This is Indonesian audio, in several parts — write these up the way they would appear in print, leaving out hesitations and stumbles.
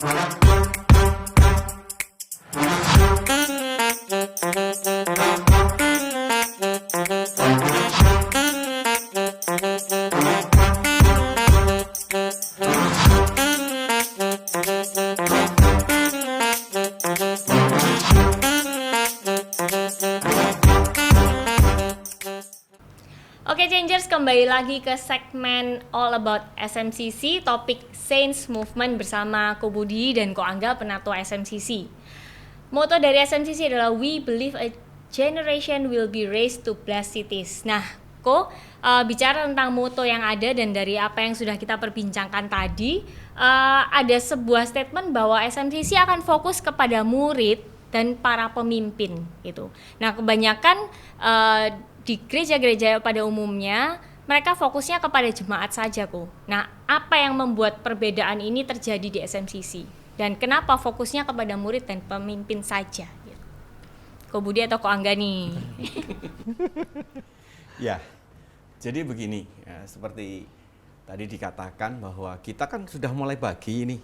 Oke Changers, kembali lagi ke segmen All About SMCC, topik Saints Movement bersama Ko Budi dan Ko Angga, penatua SMCC. Moto dari SMCC adalah We Believe a Generation Will Be Raised to Bless Cities. Nah, Ko, bicara tentang moto yang ada dan dari apa yang sudah kita perbincangkan tadi, ada sebuah statement bahwa SMCC akan fokus kepada murid dan para pemimpin gitu. Nah, kebanyakan di gereja-gereja pada umumnya mereka fokusnya kepada jemaat saja kok. Nah, apa yang membuat perbedaan ini terjadi di SMCC dan kenapa fokusnya kepada murid dan pemimpin saja? Ko Budi atau Ko Angga nih? Ya, jadi begini, ya, seperti tadi dikatakan bahwa kita kan sudah mulai bagi ini.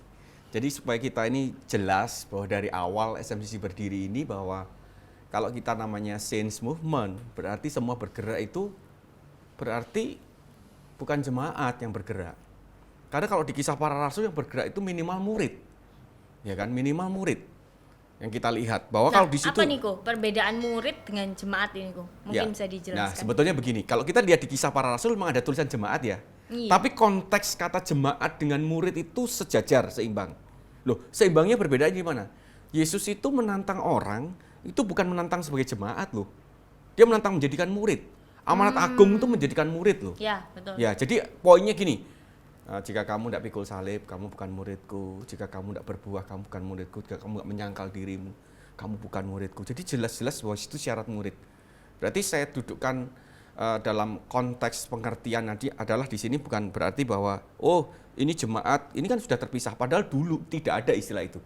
Jadi supaya kita ini jelas bahwa dari awal SMCC berdiri ini bahwa kalau kita namanya Saints Movement, berarti semua bergerak itu berarti bukan jemaat yang bergerak. Karena kalau di Kisah Para Rasul yang bergerak itu minimal murid. Ya kan, minimal murid. Yang kita lihat bahwa kalau di situ apa nih Ko perbedaan murid dengan jemaat ini Ko? Mungkin bisa dijelaskan. Nah, sebetulnya begini, kalau kita lihat di Kisah Para Rasul memang ada tulisan jemaat ya. Iya. Tapi konteks kata jemaat dengan murid itu sejajar, seimbang. Loh, seimbangnya berbeda gimana? Yesus itu menantang orang itu bukan menantang sebagai jemaat loh. Dia menantang menjadikan murid. Amanat agung itu menjadikan murid loh. Ya, betul. Ya, jadi poinnya gini. Jika kamu tidak pikul salib, kamu bukan muridku. Jika kamu tidak berbuah, kamu bukan muridku. Jika kamu tidak menyangkal dirimu, kamu bukan muridku. Jadi jelas-jelas bahwa itu syarat murid. Berarti saya dudukkan dalam konteks pengertian nanti adalah di sini bukan berarti bahwa oh ini jemaat, ini kan sudah terpisah. Padahal dulu tidak ada istilah itu.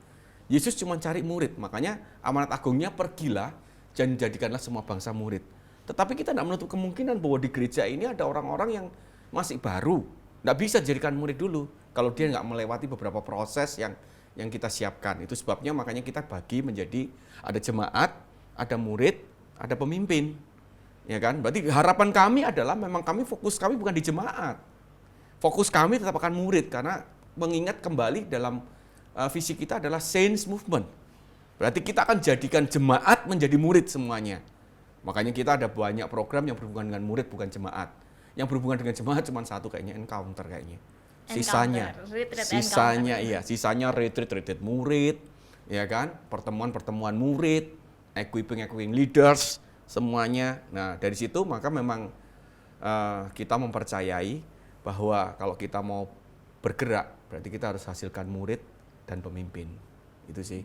Yesus cuma cari murid, makanya amanat agungnya pergilah dan jadikanlah semua bangsa murid. Tetapi kita tidak menutup kemungkinan bahwa di gereja ini ada orang-orang yang masih baru, tidak bisa dijadikan murid dulu kalau dia nggak melewati beberapa proses yang kita siapkan. Itu sebabnya makanya kita bagi menjadi ada jemaat, ada murid, ada pemimpin, ya kan? Berarti harapan kami adalah memang fokus kami bukan di jemaat, fokus kami tetap akan murid karena mengingat kembali dalam visi kita adalah Saints Movement. Berarti kita akan jadikan jemaat menjadi murid semuanya. Makanya kita ada banyak program yang berhubungan dengan murid bukan jemaat. Yang berhubungan dengan jemaat cuma satu kayaknya, encounter kayaknya. Sisanya retreat murid, ya kan? Pertemuan murid, equipping leaders, semuanya. Nah, dari situ maka memang kita mempercayai bahwa kalau kita mau bergerak, berarti kita harus hasilkan murid dan pemimpin. Itu sih.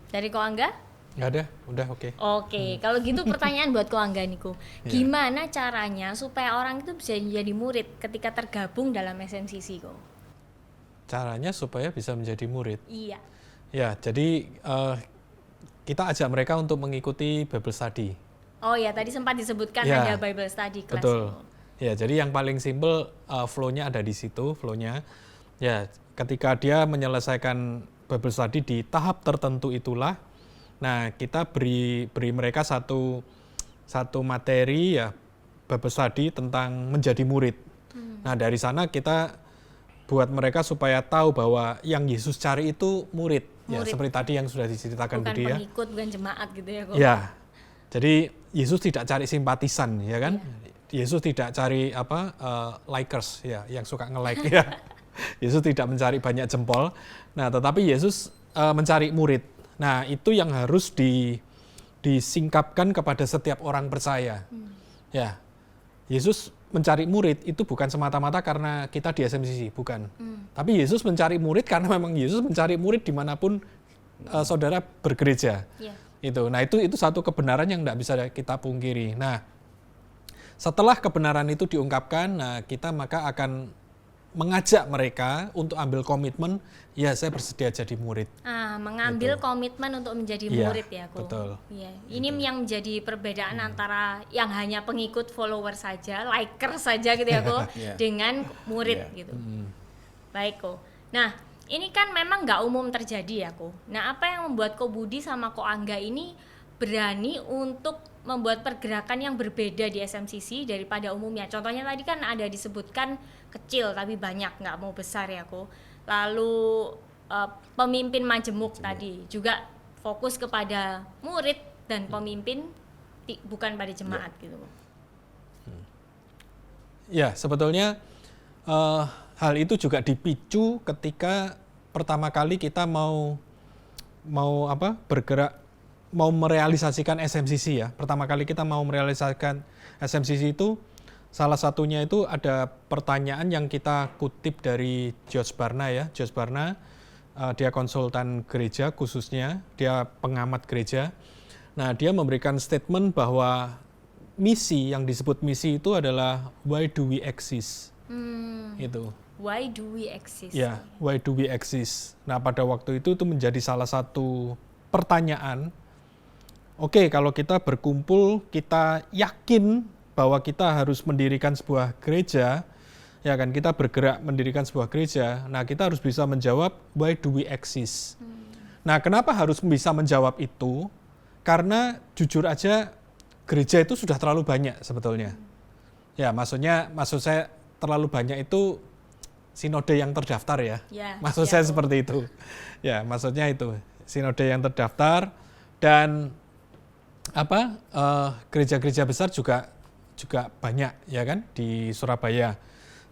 Dari Ko Angga? Nggak ada, udah oke. Oke, kalau gitu pertanyaan buat Ko Angga nih Ko. Gimana caranya supaya orang itu bisa menjadi murid ketika tergabung dalam SMCC Ko? Caranya supaya bisa menjadi murid? Iya. Ya, jadi kita ajak mereka untuk mengikuti Bible Study. Oh ya, tadi sempat disebutkan ya, ada Bible Study class. Betul. Ya, jadi yang paling simple flow-nya ada di situ, flow-nya. Ya, ketika dia menyelesaikan Bible Study di tahap tertentu itulah, nah kita beri mereka satu materi ya Bible Study tentang menjadi murid. Nah dari sana kita buat mereka supaya tahu bahwa yang Yesus cari itu murid. Ya seperti tadi yang sudah diceritakan Budi ya. Bukan pengikut, bukan jemaat gitu ya kok. Ya, jadi Yesus tidak cari simpatisan ya kan. Yesus tidak cari likers ya, yang suka nge-like ya. Yesus tidak mencari banyak jempol. Nah, tetapi Yesus mencari murid. Nah, itu yang harus disingkapkan kepada setiap orang percaya. Ya. Yesus mencari murid itu bukan semata-mata karena kita di SMCC, bukan. Tapi Yesus mencari murid karena memang Yesus mencari murid dimanapun saudara bergereja. Itu. Nah, itu satu kebenaran yang tidak bisa kita pungkiri. Nah, setelah kebenaran itu diungkapkan, nah kita maka akan mengajak mereka untuk ambil komitmen, ya saya bersedia jadi murid. Mengambil komitmen untuk menjadi murid ya, Ko. Betul. Ya. Ini yang menjadi perbedaan antara yang hanya pengikut, follower saja, liker saja gitu ya, Ko, dengan murid gitu. Baik, Ko. Nah, ini kan memang nggak umum terjadi ya Ko. Nah, apa yang membuat Ko Budi sama Ko Angga ini berani untuk membuat pergerakan yang berbeda di SMCC daripada umumnya? Contohnya tadi kan ada disebutkan kecil tapi banyak, nggak mau besar ya Ko. Lalu pemimpin majemuk tadi juga fokus kepada murid dan pemimpin, bukan pada jemaat gitu. Ya, sebetulnya hal itu juga dipicu ketika pertama kali kita mau bergerak, mau merealisasikan SMCC ya. Pertama kali kita mau merealisasikan SMCC itu, salah satunya itu ada pertanyaan yang kita kutip dari George Barna ya. George Barna, dia konsultan gereja khususnya, dia pengamat gereja. Nah, dia memberikan statement bahwa misi, yang disebut misi itu adalah why do we exist? Itu. Why do we exist? Ya, why do we exist? Nah, pada waktu itu menjadi salah satu pertanyaan. Oke, kalau kita berkumpul, kita yakin bahwa kita harus mendirikan sebuah gereja, ya kan, kita bergerak mendirikan sebuah gereja. Nah, kita harus bisa menjawab why do we exist? Nah, kenapa harus bisa menjawab itu? Karena jujur aja gereja itu sudah terlalu banyak sebetulnya. Ya, maksud saya terlalu banyak itu sinode yang terdaftar ya. Maksud saya seperti itu. Ya, maksudnya itu sinode yang terdaftar, dan gereja-gereja besar juga banyak ya kan di Surabaya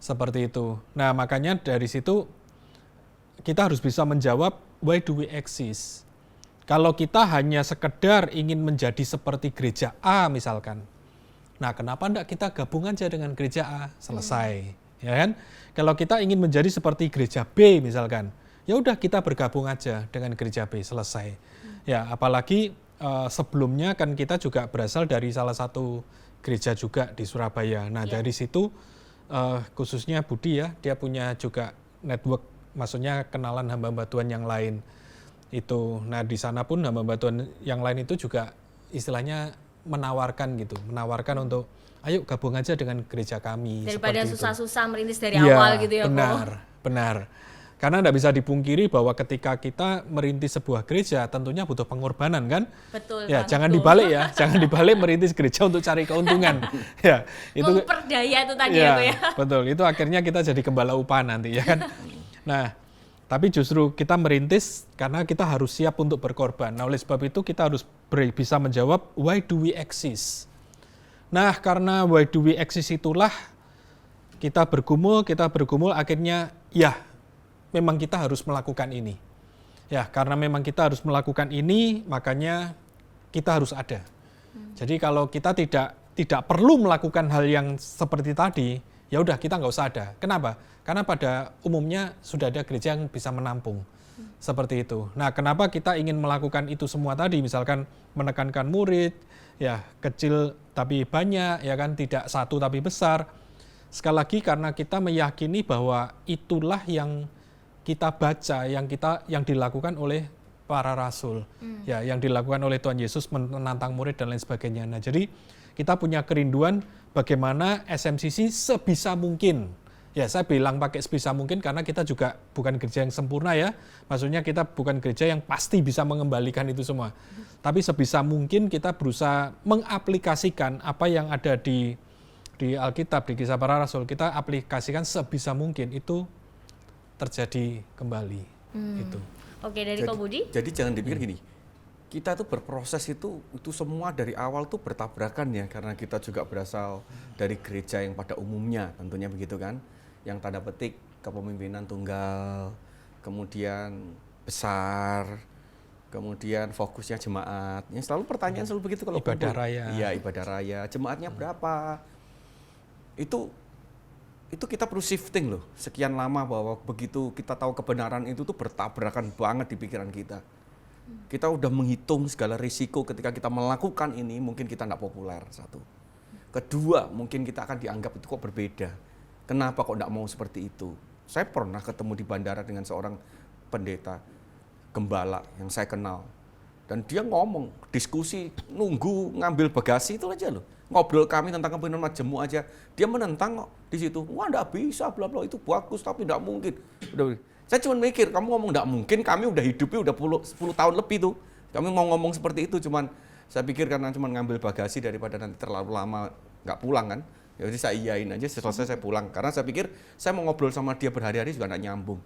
seperti itu. Nah, makanya dari situ kita harus bisa menjawab why do we exist. Kalau kita hanya sekedar ingin menjadi seperti gereja A misalkan, nah kenapa enggak kita gabung aja dengan gereja A, selesai, ya kan? Kalau kita ingin menjadi seperti gereja B misalkan, ya udah kita bergabung aja dengan gereja B, selesai. Ya, apalagi sebelumnya kan kita juga berasal dari salah satu gereja juga di Surabaya. Nah, dari situ khususnya Budi ya, dia punya juga network, maksudnya kenalan hamba-hamba Tuhan yang lain. Itu. Nah, di sana pun hamba-hamba Tuhan yang lain itu juga istilahnya menawarkan untuk ayo gabung aja dengan gereja kami. Daripada susah-susah merintis dari awal gitu ya. Benar. Karena tidak bisa dipungkiri bahwa ketika kita merintis sebuah gereja tentunya butuh pengorbanan kan? Betul. Ya, jangan dibalik merintis gereja untuk cari keuntungan. Ya, itu memperdaya itu tadi ya, ya. Betul. Itu akhirnya kita jadi gembala upah nanti ya kan. Nah, tapi justru kita merintis karena kita harus siap untuk berkorban. Nah, oleh sebab itu kita harus bisa menjawab why do we exist. Nah, karena why do we exist itulah kita bergumul akhirnya ya memang kita harus melakukan ini. Ya, karena memang kita harus melakukan ini, makanya kita harus ada. Jadi kalau kita tidak perlu melakukan hal yang seperti tadi, ya udah kita nggak usah ada. Kenapa? Karena pada umumnya sudah ada gereja yang bisa menampung. Seperti itu. Nah, kenapa kita ingin melakukan itu semua tadi? Misalkan menekankan murid, ya kecil tapi banyak, ya kan, tidak satu tapi besar. Sekali lagi karena kita meyakini bahwa itulah yang kita baca, yang dilakukan oleh para rasul. Ya, yang dilakukan oleh Tuhan Yesus menantang murid dan lain sebagainya. Nah, jadi kita punya kerinduan bagaimana SMCC sebisa mungkin. Ya, saya bilang pakai sebisa mungkin karena kita juga bukan gereja yang sempurna ya. Maksudnya kita bukan gereja yang pasti bisa mengembalikan itu semua. Tapi sebisa mungkin kita berusaha mengaplikasikan apa yang ada di Alkitab, di Kisah Para Rasul. Kita aplikasikan sebisa mungkin itu terjadi kembali. Itu. Oke, dari Ko Budi? Jadi jangan dipikir gini. Kita tuh berproses itu semua dari awal tuh bertabrakan ya, karena kita juga berasal dari gereja yang pada umumnya tentunya begitu kan, yang tanda petik kepemimpinan tunggal, kemudian besar, kemudian fokusnya jemaat. Yang selalu pertanyaan selalu begitu kalau ibadah raya. Iya, ibadah raya. Jemaatnya berapa? Itu kita perlu shifting loh. Sekian lama bahwa begitu kita tahu kebenaran itu tuh bertabrakan banget di pikiran kita. Kita udah menghitung segala risiko ketika kita melakukan ini, mungkin kita nggak populer, satu. Kedua, mungkin kita akan dianggap itu kok berbeda. Kenapa kok nggak mau seperti itu? Saya pernah ketemu di bandara dengan seorang pendeta, gembala yang saya kenal. Dan dia ngomong, diskusi, nunggu ngambil bagasi itu aja loh. Ngobrol kami tentang kepemimpinan majemuk aja. Dia menentang kok di situ. Wah nggak bisa, bla bla, itu bagus tapi nggak mungkin. Udah. Saya cuma mikir, kamu ngomong nggak mungkin, kami udah hidupnya udah 10 tahun lebih tuh. Kami mau ngomong seperti itu, cuman saya pikir karena cuma ngambil bagasi daripada nanti terlalu lama nggak pulang kan. Jadi saya iyain aja, selesai saya pulang. Karena saya pikir saya mau ngobrol sama dia berhari-hari juga nggak nyambung.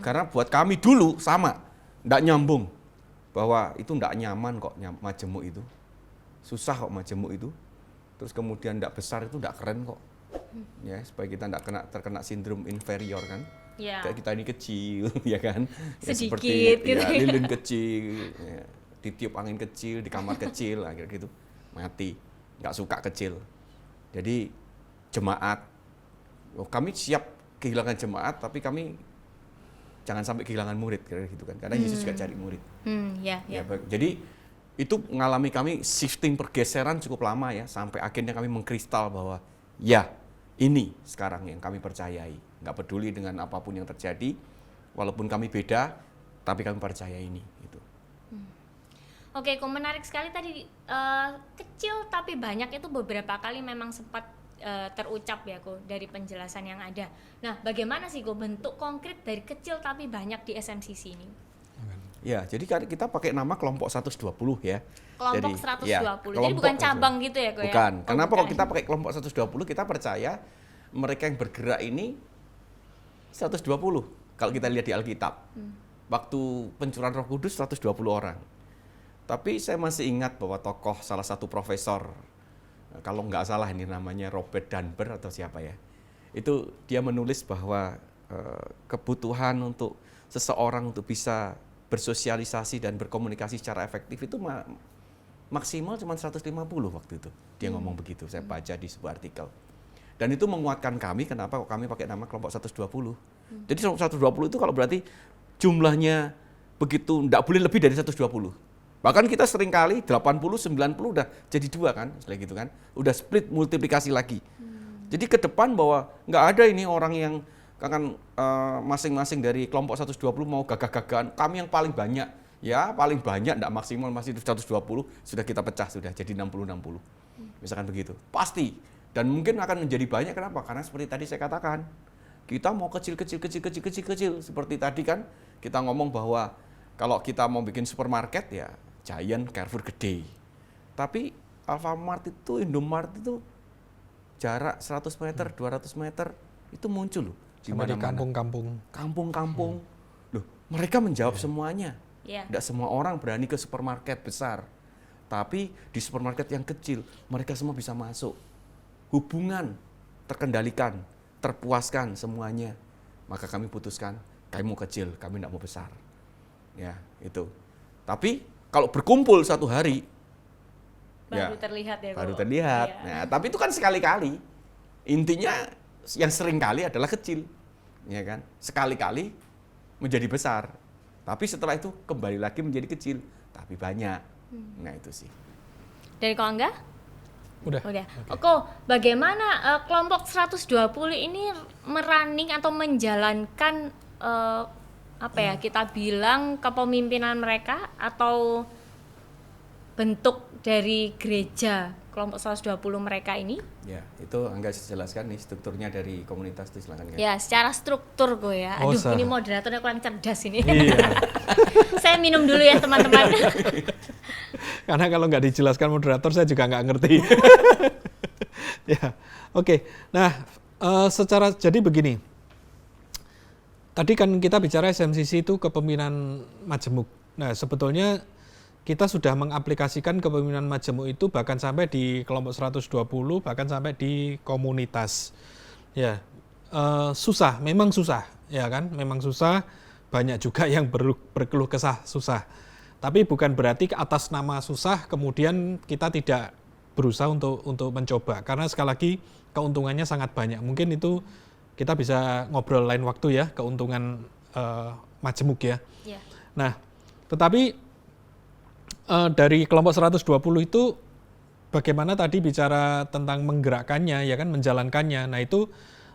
Karena buat kami dulu sama, nggak nyambung. Bahwa itu nggak nyaman kok majemuk itu. Susah kok majemuk itu. Terus kemudian nggak besar itu nggak keren kok. Ya, supaya kita nggak terkena sindrom inferior kan. Ya. Kayak kita ini kecil, ya kan? Ya, Sedikit seperti gitu ya, ya. lilin kecil, ya, ditiup angin kecil, di kamar kecil, akhirnya gitu, mati. Nggak suka kecil. Jadi jemaat, kami siap kehilangan jemaat, tapi kami jangan sampai kehilangan murid, kira gitu kan? Karena Yesus juga cari murid. Ya. Jadi itu mengalami kami shifting pergeseran cukup lama ya, sampai akhirnya kami mengkristal bahwa ya ini sekarang yang kami percayai. Nggak peduli dengan apapun yang terjadi, walaupun kami beda, tapi kami percaya ini. Gitu. Oke, kok menarik sekali tadi, kecil tapi banyak itu beberapa kali memang sempat terucap ya kok dari penjelasan yang ada. Nah, bagaimana sih kok bentuk konkret dari kecil tapi banyak di SMCC ini? Ya, jadi kita pakai nama kelompok 120 ya. Kelompok Jadi, 120, ya, jadi bukan cabang gitu ya kok ya? Bukan. Kenapa bukan. kok kita pakai kelompok 120? Kita percaya mereka yang bergerak ini 120. Kalau kita lihat di Alkitab. Waktu pencurahan Roh Kudus 120 orang. Tapi saya masih ingat bahwa tokoh salah satu profesor, kalau nggak salah ini namanya Robert Dunbar atau siapa ya. Itu dia menulis bahwa kebutuhan untuk seseorang untuk bisa bersosialisasi dan berkomunikasi secara efektif itu maksimal cuma 150 waktu itu. Dia ngomong begitu, saya baca di sebuah artikel. Dan itu menguatkan kami, kenapa kami pakai nama kelompok 120. Jadi 120 itu kalau berarti jumlahnya begitu, enggak boleh lebih dari 120. Bahkan kita sering kali 80, 90 udah jadi 2 kan, setelah gitu kan. Udah split multiplikasi lagi. Jadi ke depan bahwa nggak ada ini orang yang akan masing-masing dari kelompok 120 mau gagah-gagahan, kami yang paling banyak. Ya, paling banyak enggak maksimal masih 120, sudah kita pecah sudah jadi 60-60. Misalkan begitu. Pasti. Dan mungkin akan menjadi banyak, kenapa? Karena seperti tadi saya katakan, kita mau kecil. Seperti tadi kan kita ngomong bahwa kalau kita mau bikin supermarket ya Giant, Carrefour gede. Tapi Alfamart itu, Indomart itu jarak 100 meter, 200 meter itu muncul loh. Sama di kampung-kampung. Kampung-kampung. Loh, mereka menjawab semuanya. Yeah. Tidak semua orang berani ke supermarket besar. Tapi di supermarket yang kecil, mereka semua bisa masuk. Hubungan terkendalikan, terpuaskan semuanya. Maka kami putuskan, kami mau kecil, kami tidak mau besar. Ya, itu. Tapi kalau berkumpul satu hari, baru terlihat ya kok. Baru terlihat. Iya. Nah, tapi itu kan sekali-kali. Intinya yang sering kali adalah kecil. Ya kan? Sekali-kali menjadi besar. Tapi setelah itu kembali lagi menjadi kecil, tapi banyak. Nah, itu sih. Dari Ko Angga? Udah. Okay. Bagaimana kelompok 120 ini merunning atau menjalankan kita bilang kepemimpinan mereka atau bentuk dari gereja kelompok 120 mereka ini? Ya, itu Angga jelaskan nih strukturnya dari komunitas itu, silakan. Ya, secara struktur gue ya. Aduh, ini moderatornya kurang cerdas ini. Iya. Saya minum dulu ya teman-teman. Karena kalau nggak dijelaskan moderator saya juga nggak ngerti. Ya, oke. Nah, jadi begini. Tadi kan kita bicara SMCC itu kepemimpinan majemuk. Nah, sebetulnya kita sudah mengaplikasikan kepemimpinan majemuk itu bahkan sampai di kelompok 120, bahkan sampai di komunitas. Ya, susah, memang susah, ya kan? Memang susah. Banyak juga yang berkeluh kesah susah. Tapi bukan berarti atas nama susah kemudian kita tidak berusaha untuk mencoba. Karena sekali lagi keuntungannya sangat banyak. Mungkin itu kita bisa ngobrol lain waktu ya, keuntungan majemuk ya. Yeah. Nah, tetapi dari kelompok 120 itu bagaimana tadi bicara tentang menggerakkannya, ya kan, menjalankannya. Nah, itu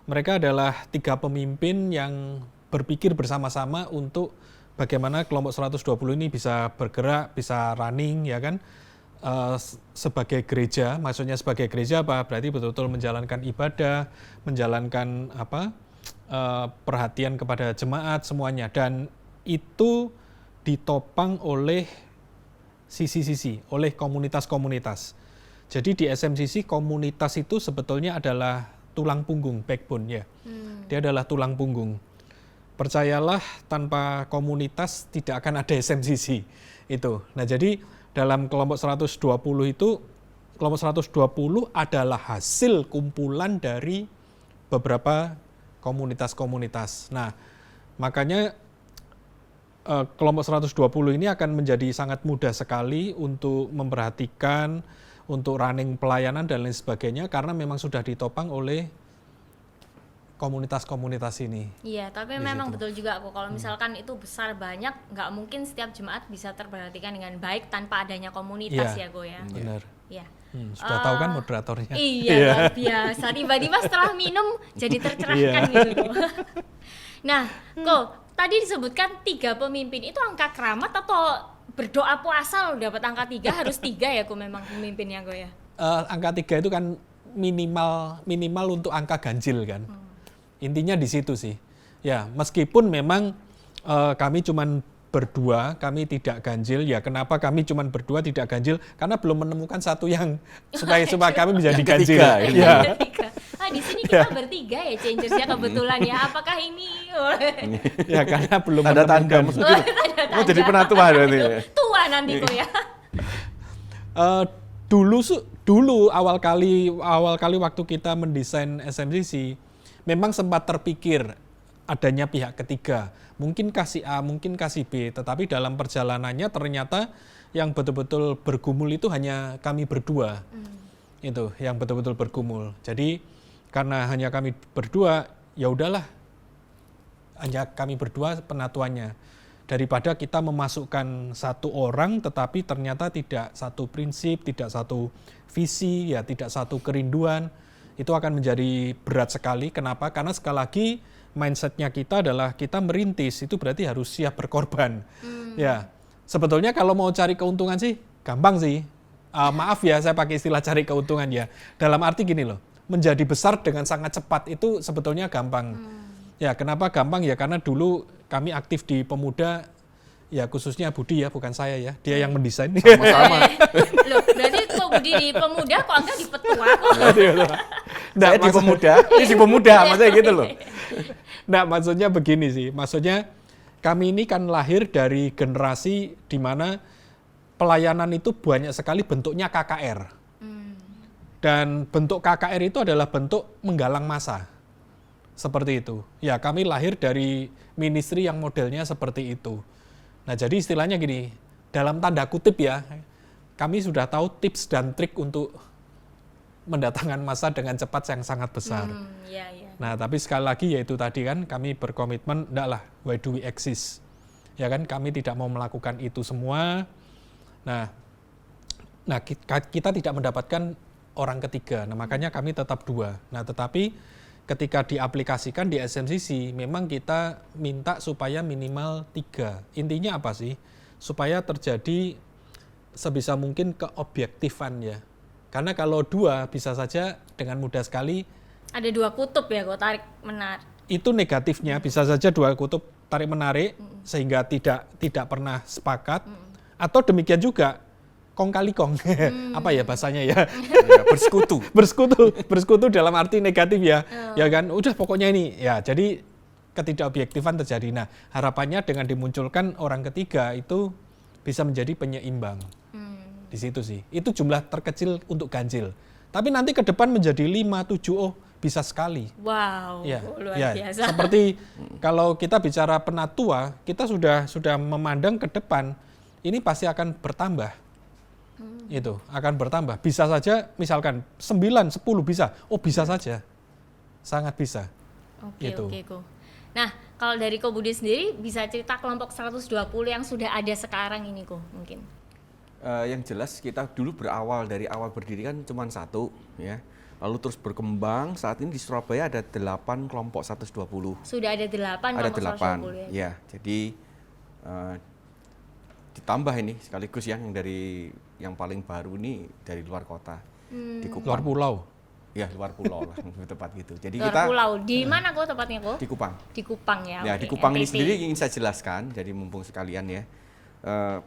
mereka adalah 3 pemimpin yang berpikir bersama-sama untuk bagaimana kelompok 120 ini bisa bergerak, bisa running, ya kan, sebagai gereja. Maksudnya sebagai gereja apa? Berarti betul-betul menjalankan ibadah, menjalankan perhatian kepada jemaat semuanya, dan itu ditopang oleh sisi-sisi, oleh komunitas-komunitas. Jadi di SMCC komunitas itu sebetulnya adalah tulang punggung, backbone ya. Dia adalah tulang punggung. Percayalah, tanpa komunitas tidak akan ada SMCC itu. Nah, jadi dalam kelompok 120 itu, kelompok 120 adalah hasil kumpulan dari beberapa komunitas-komunitas. Nah, makanya kelompok 120 ini akan menjadi sangat mudah sekali untuk memperhatikan, untuk running pelayanan dan lain sebagainya, karena memang sudah ditopang oleh komunitas-komunitas ini. Iya, tapi Di memang situ. betul juga kok. Kalau misalkan itu besar banyak, nggak mungkin setiap jemaat bisa terperhatikan dengan baik tanpa adanya komunitas ya, Go ya. Benar. Iya. Sudah tahu kan moderatornya? Iya, luar biasa. Tiba-tiba setelah minum jadi tercerahkan gitu loh. Nah, Ko, tadi disebutkan 3 pemimpin. Itu angka keramat atau berdoa puasa lo dapat angka 3 harus 3 ya, Ko, memang pemimpinnya, Ko ya? Angka 3 itu kan minimal untuk angka ganjil kan. Intinya di situ sih. Ya, meskipun memang kami cuman berdua, kami tidak ganjil. Ya, kenapa kami cuman berdua tidak ganjil? Karena belum menemukan satu yang supaya kami menjadi ganjil. Ya. Di sini kita bertiga ya, changersnya kebetulan ya. Apakah ini? Ya, karena belum Tanda tanda menemukan. maksudnya. Mau jadi penatua berarti. Tua nanti Ko ya. Dulu awal kali waktu kita mendesain SMCC, memang sempat terpikir adanya pihak ketiga, mungkin kasih A, mungkin kasih B, tetapi dalam perjalanannya ternyata yang betul-betul bergumul itu hanya kami berdua. Itu yang betul-betul bergumul. Jadi karena hanya kami berdua, ya udahlah, hanya kami berdua penatuannya. Daripada kita memasukkan satu orang tetapi ternyata tidak satu prinsip, tidak satu visi, ya tidak satu kerinduan, itu akan menjadi berat sekali. Kenapa? Karena sekali lagi mindsetnya kita adalah kita merintis, itu berarti harus siap berkorban. Ya, sebetulnya kalau mau cari keuntungan sih gampang sih. Maaf ya, saya pakai istilah cari keuntungan ya. Dalam arti gini loh, menjadi besar dengan sangat cepat itu sebetulnya gampang. Ya, kenapa gampang ya? Karena dulu kami aktif di pemuda, ya khususnya Budi ya, bukan saya ya. Dia yang mendesain. Sama-sama. Loh, berarti kok Budi di pemuda, kok Angga di petua kok? Nah, Saya di pemuda, ini di pemuda, maksudnya gitu loh. Nah, maksudnya begini sih. Maksudnya kami ini kan lahir dari generasi di mana pelayanan itu banyak sekali bentuknya KKR. Dan bentuk KKR itu adalah bentuk menggalang massa. Seperti itu. Ya, kami lahir dari ministry yang modelnya seperti itu. Nah, jadi istilahnya gini, dalam tanda kutip ya, kami sudah tahu tips dan trik untuk mendatangkan massa dengan cepat yang sangat besar. Iya. Nah, tapi sekali lagi yaitu tadi kan kami berkomitmen, enggak lah, why do we exist? Ya kan, kami tidak mau melakukan itu semua. Nah kita tidak mendapatkan orang ketiga. Nah, makanya kami tetap 2. Nah, tetapi ketika diaplikasikan di SMCC, memang kita minta supaya minimal 3. Intinya apa sih? Supaya terjadi sebisa mungkin keobjektifan ya. Karena kalau 2 bisa saja dengan mudah sekali. Ada 2 kutub ya, kok tarik menarik. Itu negatifnya, bisa saja 2 kutub tarik menarik sehingga tidak pernah sepakat. Atau demikian juga kong kali kong. Apa ya bahasanya ya? Ya, bersekutu dalam arti negatif ya. Ya kan, udah pokoknya ini. Ya, jadi ketidakobjektifan terjadi. Nah, harapannya dengan dimunculkan orang ketiga itu bisa menjadi penyeimbang. Di situ sih. Itu jumlah terkecil untuk ganjil. Tapi nanti ke depan menjadi 5, 7, bisa sekali. Wow, Ya, luar ya. biasa. Seperti kalau kita bicara penatua, kita sudah memandang ke depan, ini pasti akan bertambah. Itu akan bertambah. Bisa saja misalkan 9, 10 bisa. Oh, bisa saja. Sangat bisa. Oke, Gitu. Ko. Nah, kalau dari Ko Budi sendiri bisa cerita kelompok 120 yang sudah ada sekarang ini, Ko, mungkin. Yang jelas kita dulu dari awal berdiri kan cuma 1 ya. Lalu terus berkembang, saat ini di Surabaya ada 8 kelompok 120. Sudah ada 8 Ada kelompok 8, 120 ya. ya. Jadi ditambah ini sekaligus yang paling baru ini dari luar kota, di Kupang. Luar pulau. Ya, luar pulau lah, lebih tepat gitu. Jadi Luar kita pulau. Di mana kok tepatnya kok? di Kupang. Di Kupang ya. Ya, oke, di Kupang ini NTT. sendiri ingin saya jelaskan, jadi mumpung sekalian ya,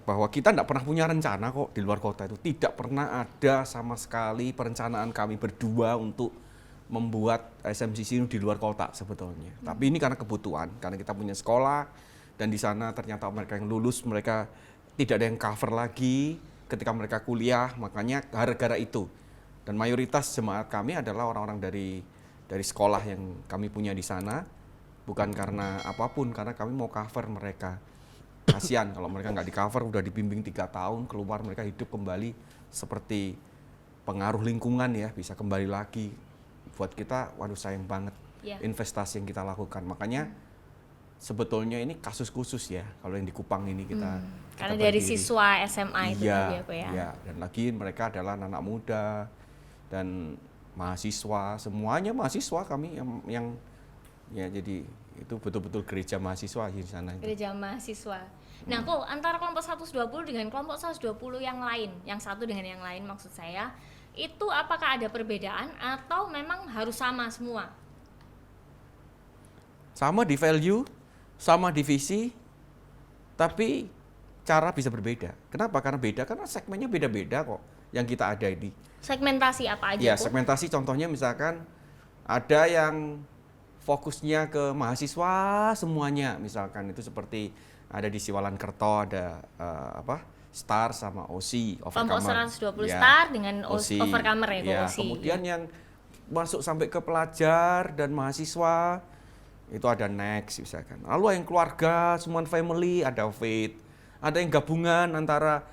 bahwa kita tidak pernah punya rencana kok di luar kota itu. Tidak pernah ada sama sekali perencanaan kami berdua untuk membuat SMCC ini di luar kota sebetulnya. Tapi ini karena kebutuhan, karena kita punya sekolah, dan di sana ternyata mereka yang lulus, mereka tidak ada yang cover lagi ketika mereka kuliah, makanya gara-gara itu. Dan mayoritas jemaat kami adalah orang-orang dari sekolah yang kami punya di sana, bukan karena apapun, karena kami mau cover mereka. Kasihan kalau mereka nggak di cover, udah dibimbing 3 tahun, keluar mereka hidup kembali seperti pengaruh lingkungan ya, bisa kembali lagi. Buat kita, waduh sayang banget investasi yang kita lakukan. Makanya sebetulnya ini kasus khusus ya, kalau yang di Kupang ini kita Karena dari berdiri. siswa SMA itu Iya, tadi aku ya. iya. Dan lagi mereka adalah anak muda dan mahasiswa, semuanya mahasiswa kami yang ya, jadi itu betul-betul gereja mahasiswa di sana. Gereja mahasiswa. Nah, kok antara kelompok 120 dengan kelompok 120 yang lain, yang satu dengan yang lain maksud saya, itu apakah ada perbedaan atau memang harus sama semua? Sama di value, sama di visi, tapi cara bisa berbeda. Kenapa? Karena beda, karena segmennya beda-beda kok yang kita ada ini. Segmentasi apa aja Ya, kok? segmentasi contohnya misalkan ada yang fokusnya ke mahasiswa semuanya, misalkan itu seperti ada di Siwalan Kerto ada Star sama OC, Kelompok Overcomer. 120 Ya, Star dengan OC. Overcomer ya, Ya, OC. kemudian yang masuk sampai ke pelajar dan mahasiswa itu ada Next misalkan. Lalu yang keluarga, semua family ada Faith. Ada yang gabungan antara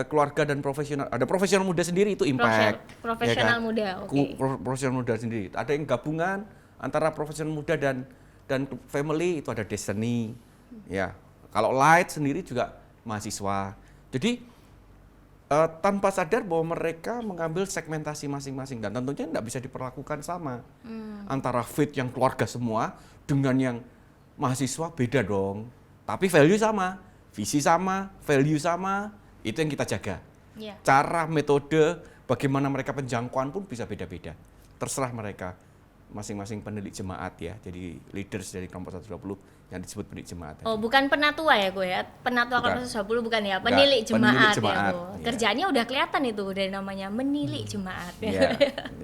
keluarga dan profesional. Ada profesional muda sendiri itu Impact. Profesional muda, oke. Profesional muda sendiri. Ada yang gabungan antara profesional muda dan family itu ada Destiny. Ya. Kalau Light sendiri juga mahasiswa. Jadi tanpa sadar bahwa mereka mengambil segmentasi masing-masing dan tentunya tidak bisa diperlakukan sama. Antara Faith yang keluarga semua dengan yang mahasiswa beda dong. Tapi value sama, visi sama, value sama. Itu yang kita jaga. Iya. Cara, metode, bagaimana mereka penjangkauan pun bisa beda-beda. Terserah mereka, masing-masing penilik jemaat ya. Jadi leaders dari kelompok 120 yang disebut penilik jemaat. Oh, bukan penatua ya gue ya? Penatua Bukan. kelompok 120 bukan ya? Bukan, Penilik penilik jemaat, jemaat, ya Bu. iya. Kerjaannya udah kelihatan itu dari namanya menilik jemaat. Ya,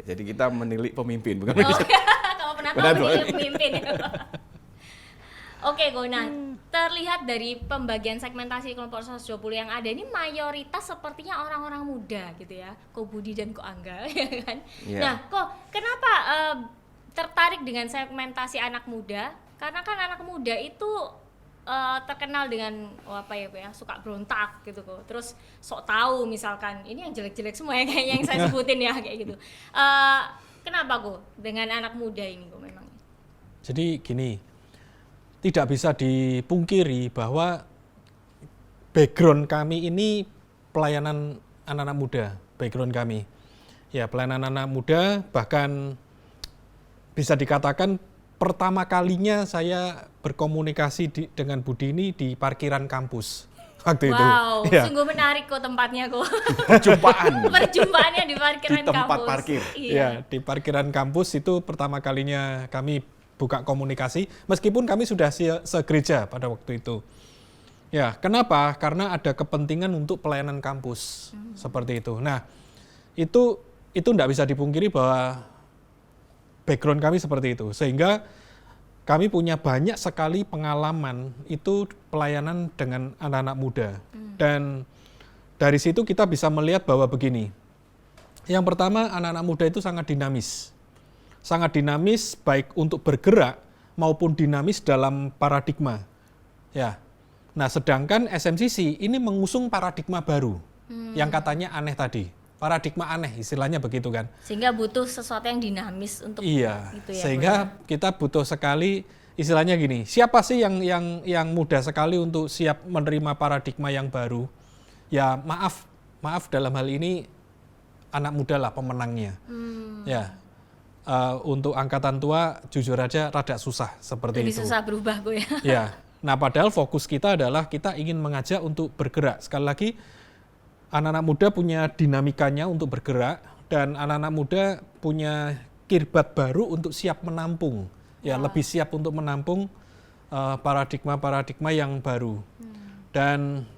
jadi kita menilik pemimpin, bukan Oh, kalau penatua Penatua. menilik pemimpin. Oke, Go. Nah, terlihat dari pembagian segmentasi kelompok 120 yang ada ini mayoritas sepertinya orang-orang muda gitu ya. Ko Budi dan Ko Angga ya kan. Iya. Nah, kok kenapa tertarik dengan segmentasi anak muda? Karena kan anak muda itu terkenal dengan suka berontak gitu kok. Terus sok tahu misalkan ini yang jelek-jelek semua ya kayak yang saya sebutin ya kayak gitu. Kenapa kok dengan anak muda ini kok memang? Jadi gini, tidak bisa dipungkiri bahwa background kami ini pelayanan anak-anak muda, background kami. Ya, pelayanan anak muda, bahkan bisa dikatakan pertama kalinya saya berkomunikasi dengan Budi ini di parkiran kampus. Waktu itu. Wow, Ya. sungguh menarik kok tempatnya kok. perjumpaan. Perjumpaannya di parkiran Di tempat kampus. parkir. Iya. Ya, di parkiran kampus itu pertama kalinya kami buka komunikasi, meskipun kami sudah segereja pada waktu itu. Ya, kenapa? Karena ada kepentingan untuk pelayanan kampus, seperti itu. Nah, itu tidak bisa dipungkiri bahwa background kami seperti itu, sehingga kami punya banyak sekali pengalaman itu pelayanan dengan anak-anak muda. Dan dari situ kita bisa melihat bahwa begini, yang pertama anak-anak muda itu sangat dinamis. Sangat dinamis baik untuk bergerak maupun dinamis dalam paradigma. Ya. Nah, sedangkan SMCC ini mengusung paradigma baru yang katanya aneh tadi. Paradigma aneh istilahnya begitu kan. Sehingga butuh sesuatu yang dinamis untuk Iya. itu ya. Sehingga kita butuh sekali istilahnya gini. Siapa sih yang mudah sekali untuk siap menerima paradigma yang baru? Ya, maaf dalam hal ini anak muda lah pemenangnya. Ya. Untuk angkatan tua jujur aja rada susah seperti lebih itu. susah berubah gue ya. Ya, nah padahal fokus kita adalah kita ingin mengajak untuk bergerak. Sekali lagi, anak-anak muda punya dinamikanya untuk bergerak dan anak-anak muda punya kirbat baru untuk siap menampung, ya lebih siap untuk menampung paradigma-paradigma yang baru. Dan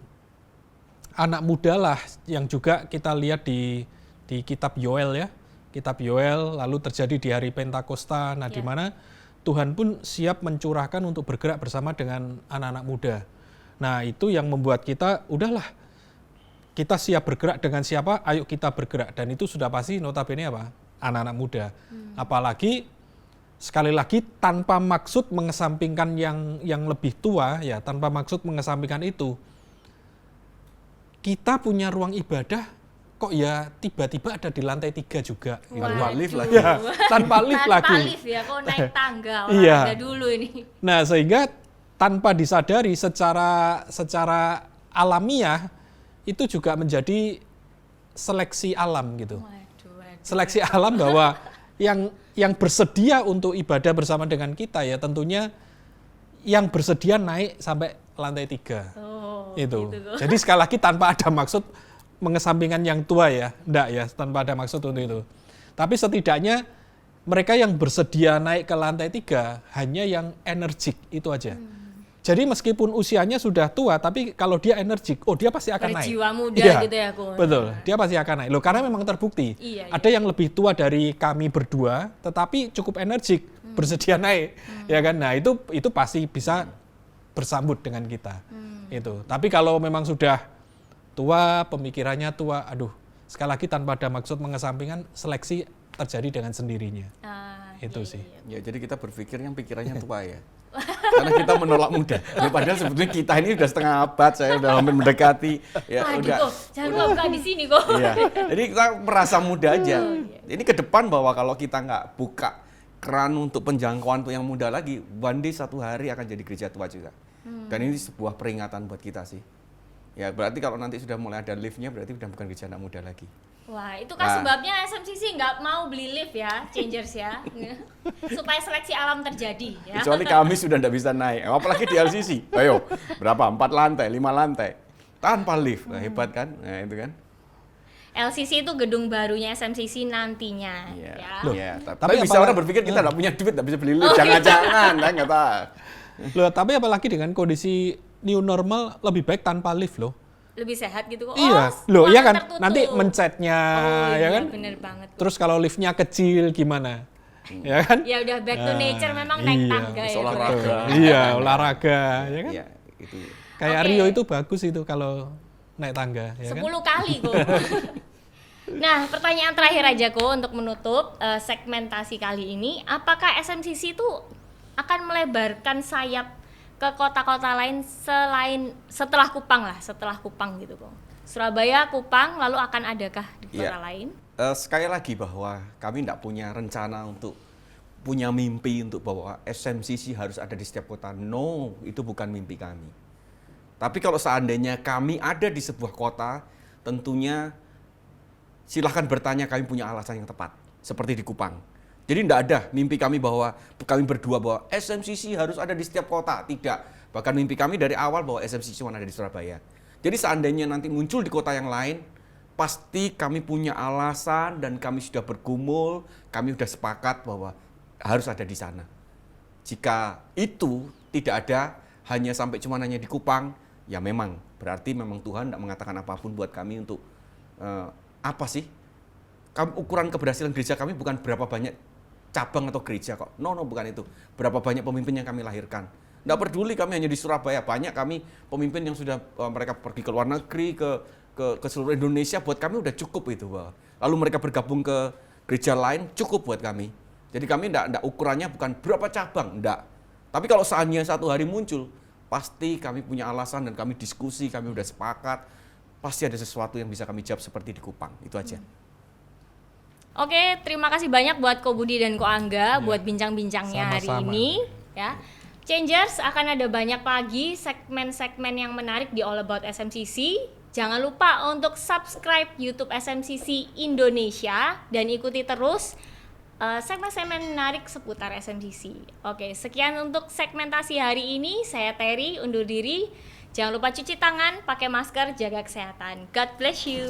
anak muda lah yang juga kita lihat di kitab Yoel ya, kitab Yoel, lalu terjadi di hari Pentakosta, nah di mana Tuhan pun siap mencurahkan untuk bergerak bersama dengan anak-anak muda. Nah itu yang membuat kita, udahlah kita siap bergerak dengan siapa, ayo kita bergerak. Dan itu sudah pasti notabene apa? Anak-anak muda. Apalagi sekali lagi tanpa maksud mengesampingkan yang lebih tua, ya tanpa maksud mengesampingkan itu. Kita punya ruang ibadah, kok ya tiba-tiba ada di lantai 3 juga. Tanpa lift lagi. Ya, tanpa lift lagi. Tanpa lift ya, kok naik tangga, Iya. olahraga dulu ini. Nah, sehingga tanpa disadari secara alamiah itu juga menjadi seleksi alam gitu. Waduh. Seleksi alam bahwa yang bersedia untuk ibadah bersama dengan kita ya tentunya yang bersedia naik sampai lantai 3. Oh, Itu. gitu. Jadi sekali lagi tanpa ada maksud mengesampingkan yang tua ya, enggak ya, tanpa ada maksud untuk itu. Tapi setidaknya mereka yang bersedia naik ke lantai 3 hanya yang energik, itu aja. Jadi meskipun usianya sudah tua, tapi kalau dia energik, oh dia pasti akan naik. Berjiwa muda Iya, gitu ya, Ko. betul, dia pasti akan naik. Loh, karena memang terbukti. Iya, Ada yang lebih tua dari kami berdua, tetapi cukup energik, bersedia naik, ya kan? Nah itu pasti bisa bersambut dengan kita. Itu. Tapi kalau memang sudah tua, pemikirannya tua, aduh, sekali lagi tanpa ada maksud mengesampingkan, seleksi terjadi dengan sendirinya. Itu iya, sih. iya. Ya, jadi kita berpikir yang pikirannya tua ya. Karena kita menolak muda. Ya, padahal sebetulnya kita ini udah setengah abad, saya udah hampir mendekati. Ya, Aduh, udah. Ko, jangan buka di sini kok. Iya. Jadi kita merasa muda aja. Ini ke depan bahwa kalau kita nggak buka keran untuk penjangkauan untuk yang muda lagi, one day satu hari akan jadi gereja tua juga. Dan ini sebuah peringatan buat kita sih. Ya berarti kalau nanti sudah mulai ada liftnya berarti udah bukan gereja anak muda lagi. Wah, itu kan sebabnya SMCC nggak mau beli lift ya, Changers ya. Supaya seleksi alam terjadi ya. Kecuali kami sudah tidak bisa naik, apalagi di LCC. Ayo, berapa? 4 lantai, 5 lantai. Tanpa lift, nah, hebat kan? Nah itu kan. LCC itu gedung barunya SMCC nantinya. Iya. Ya. Loh, Iya, tapi tapi bisa apalagi- orang berpikir kita nggak punya duit, nggak bisa beli lift. Jangan-jangan, nah, nggak tahu. Loh, tapi apalagi dengan kondisi new normal lebih baik tanpa lift loh. Lebih sehat gitu kok. Iya, Oh, loh iya ruangan kan tertutup. nanti mencetnya Oh, ya iya, kan. bener banget. Terus kalau liftnya kecil gimana, ya kan? Ya udah back to Nah, nature memang naik iya. tangga ya. Bisa olahraga. Bro. Iya olahraga, ya kan? Iya, itu. Kayak Oke. Rio itu bagus itu kalau naik tangga, ya kan? 10 kali kok. Nah, pertanyaan terakhir aja kok untuk menutup segmentasi kali ini, apakah SMCC itu akan melebarkan sayap ke kota-kota lain setelah Kupang gitu kok. Surabaya, Kupang, lalu akan adakah di kota Iya. lain? Sekali lagi bahwa kami tidak punya rencana untuk punya mimpi untuk bahwa SMCC harus ada di setiap kota. No, itu bukan mimpi kami. Tapi kalau seandainya kami ada di sebuah kota, tentunya silahkan bertanya, kami punya alasan yang tepat. Seperti di Kupang. Jadi tidak ada mimpi kami bahwa kami berdua bahwa SMCC harus ada di setiap kota. Tidak. Bahkan mimpi kami dari awal bahwa SMCC cuma ada di Surabaya. Jadi seandainya nanti muncul di kota yang lain, pasti kami punya alasan dan kami sudah bergumul, kami sudah sepakat bahwa harus ada di sana. Jika itu tidak ada, hanya sampai cuma hanya di Kupang, ya memang berarti memang Tuhan tidak mengatakan apapun buat kami untuk apa sih? Ukuran keberhasilan gereja kami bukan berapa banyak cabang atau gereja kok. No, bukan itu. Berapa banyak pemimpin yang kami lahirkan. Nggak peduli kami hanya di Surabaya. Banyak kami pemimpin yang sudah mereka pergi ke luar negeri, ke seluruh Indonesia. Buat kami udah cukup itu. Lalu mereka bergabung ke gereja lain, cukup buat kami. Jadi kami nggak ukurannya bukan berapa cabang, nggak. Tapi kalau seandainya satu hari muncul, pasti kami punya alasan dan kami diskusi, kami udah sepakat. Pasti ada sesuatu yang bisa kami jawab seperti di Kupang. Itu aja. Oke, terima kasih banyak buat Ko Budi dan Ko Angga buat bincang-bincangnya hari Sama-sama. ini ya. Changers, akan ada banyak lagi segmen-segmen yang menarik di All About SMCC. Jangan lupa untuk subscribe YouTube SMCC Indonesia dan ikuti terus segmen-segmen menarik seputar SMCC. Oke, sekian untuk segmentasi hari ini. Saya Terry, undur diri. Jangan lupa cuci tangan, pakai masker, jaga kesehatan. God bless you.